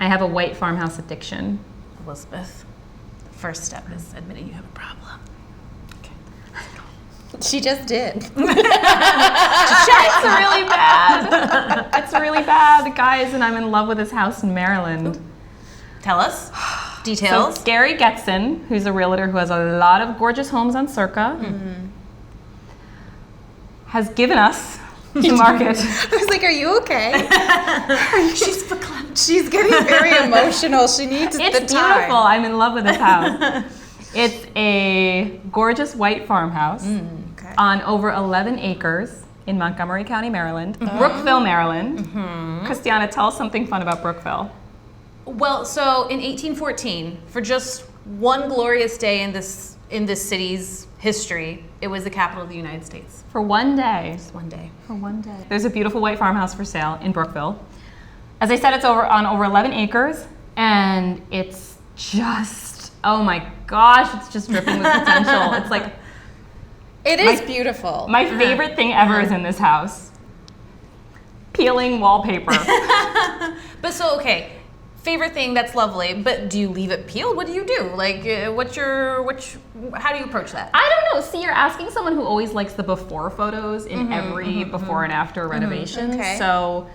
I have a white farmhouse addiction. Elizabeth, the first step is admitting you have a problem. She just did. It's really bad. It's really bad, guys, and I'm in love with this house in Maryland. Tell us. Details. So Gary Gestson, who's a realtor who has a lot of gorgeous homes on CIRCA, has given us the market. I was like, are you okay? She's verklempt. She's getting very emotional. She needs the time. It's beautiful. I'm in love with this house. It's a gorgeous white farmhouse on over 11 acres in Montgomery County, Maryland. Brookville, Maryland. Christiana, tell us something fun about Brookville. Well, so in 1814, for just one glorious day in this city's history, it was the capital of the United States. For one day. Just one day. For one day. There's a beautiful white farmhouse for sale in Brookville. As I said, it's on over 11 acres, and it's just, oh my gosh, it's just dripping with potential. It's like... It is beautiful. My favorite thing ever is in this house. Peeling wallpaper. But so, okay, favorite thing, that's lovely, but do you leave it peeled? What do you do? Like, how do you approach that? I don't know. See, you're asking someone who always likes the before photos in every before and after renovation. Okay. So,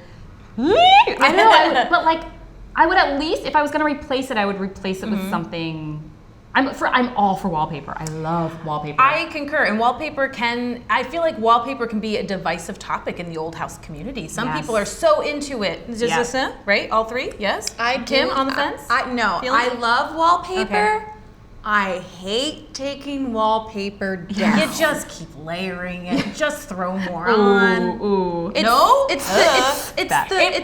I don't know, but like, I would at least, if I was going to replace it, I would replace it with something. I'm all for wallpaper. I love wallpaper. I concur, and I feel like wallpaper can be a divisive topic in the old house community. Some people are so into it. Right? All three? Yes? Kim, on the fence? No, Feeling I it? love wallpaper. Okay. I hate taking wallpaper down. You just keep layering it. Just throw more on. Ooh. It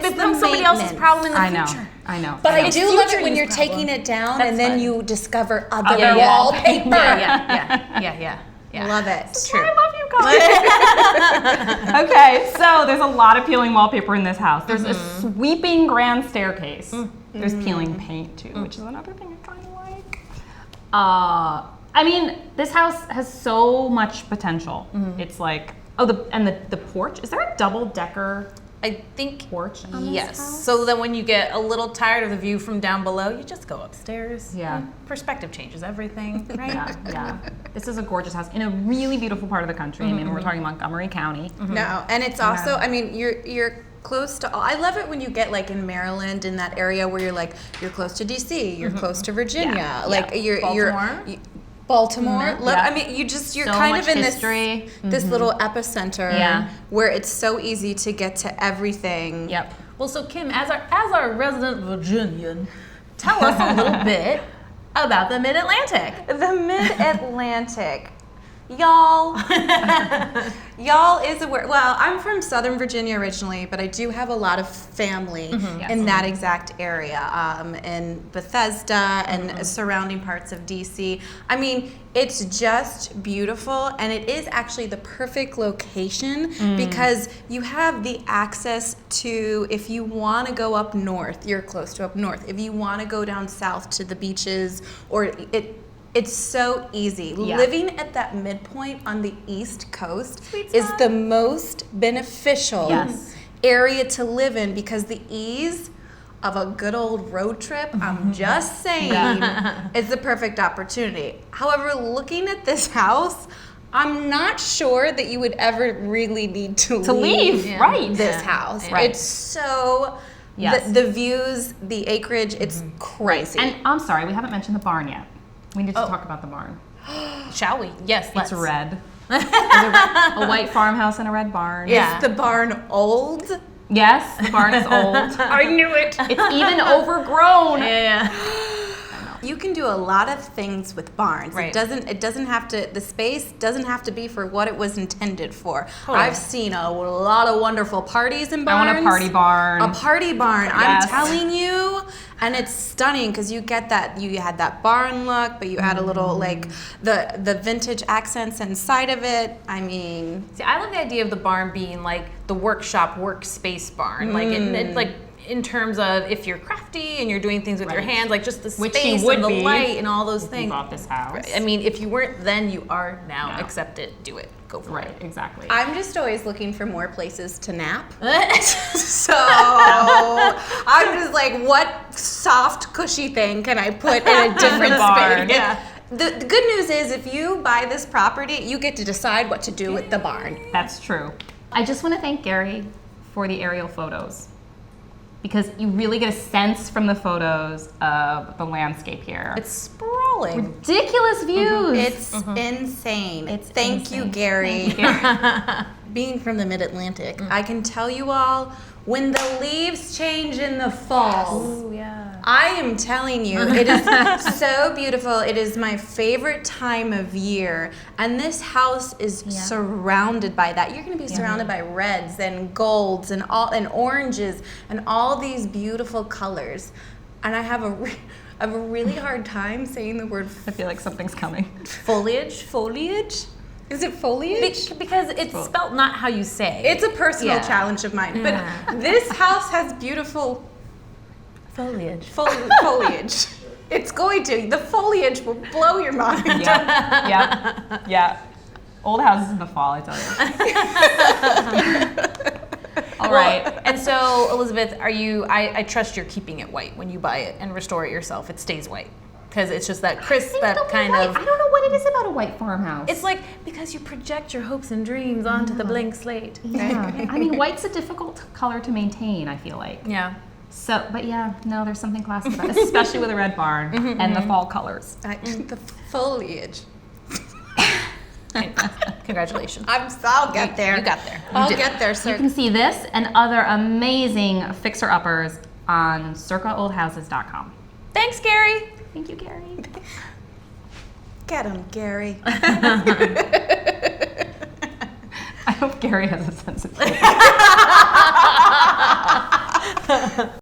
becomes somebody else's problem in the future. I know. But I It's do love it future when use you're problem. taking it down That's and then fun. you discover other Yeah. wallpaper. Yeah. Love it. True. I love you guys. Okay, so there's a lot of peeling wallpaper in this house. There's a sweeping grand staircase. There's peeling paint too, which is another thing I kind of like. I mean, this house has so much potential. It's like, the porch. Is there a double-decker I think porch on this yes. house? So that when you get a little tired of the view from down below, you just go upstairs. Yeah. Perspective changes everything, right? Yeah. This is a gorgeous house in a really beautiful part of the country. I mean, we're talking Montgomery County. No, and it's also, I mean, you're close to, I love it when you get like in Maryland, in that area where you're close to DC, you're close to Virginia, Baltimore. Yeah. I mean, you're So kind much of in history. this little epicenter Yeah. where it's so easy to get to everything. Yep. Well, so Kim, as our resident Virginian, tell us a little bit about the Mid-Atlantic. The Mid-Atlantic. Y'all is where, well, I'm from Southern Virginia originally, but I do have a lot of family in that exact area, in Bethesda and surrounding parts of DC. I mean, it's just beautiful, and it is actually the perfect location because you have the access to, if you want to go up north, you're close to up north. If you want to go down south to the beaches, it's so easy. Yeah. Living at that midpoint on the East Coast is the most beneficial area to live in because the ease of a good old road trip, I'm just saying, is the perfect opportunity. However, looking at this house, I'm not sure that you would ever really need to leave this house. Right. It's so, the views, the acreage, it's crazy. And I'm sorry, we haven't mentioned the barn yet. We need to talk about the barn. Shall we? Yes, let's. It's red. There's a white farmhouse and a red barn. Yeah. Is the barn old? Yes, the barn is old. I knew it. It's even overgrown. Yeah. You can do a lot of things with barns. Right. It doesn't have to, the space doesn't have to be for what it was intended for. Totally. I've seen a lot of wonderful parties in barns. I want a party barn. A party barn. Yes. I'm telling you. And it's stunning because you get that, you had that barn look, but you add a little like the vintage accents inside of it. I mean. See, I love the idea of the barn being like the workshop, workspace barn. Like, in terms of if you're crafty and you're doing things with your hands, like just the Which space you would and the be light and all those if things. you bought this house. Right. I mean, if you weren't then, you are now. Yeah. Accept it. Do it. Go for it. Right, exactly. I'm just always looking for more places to nap. So I'm just like, what soft, cushy thing can I put in a different barn. space? Yeah. The good news is if you buy this property, you get to decide what to do with the barn. That's true. I just want to thank Gary for the aerial photos, because you really get a sense from the photos of the landscape here. It's sprawling. Ridiculous views. It's insane. Thank you, insane. Gary. Thank you. Being from the Mid-Atlantic, I can tell you all, when the leaves change in the fall, Oh yeah. I am telling you, it is so beautiful. It is my favorite time of year. And this house is surrounded by that. You're going to be surrounded by reds and golds and oranges and all these beautiful colors. And I have a really hard time saying the word I feel like something's coming. Foliage. foliage. Is it foliage? Because it's spelt not how you say. It's a personal Yeah. challenge of mine. Yeah. But this house has beautiful foliage. foliage. It's going to. The foliage will blow your mind. Yeah. Old houses in the fall, I tell you. All right. And so, Elizabeth, I trust you're keeping it white when you buy it and restore it yourself. It stays white. Because it's just that crisp, that kind of. I don't know what it is about a white farmhouse. It's like because you project your hopes and dreams onto the blank slate. Yeah. I mean, white's a difficult color to maintain, I feel like. Yeah. So, but yeah, no, there's something classic about it, especially with a red barn and the fall colors. The foliage. Congratulations. I'll get there. You got there. I'll get there, You sir. can see this and other amazing fixer-uppers on CIRCAOldHouses.com. Thanks, Gary. Thank you, Gary. Get him, Gary. I hope Gary has a sense of humor.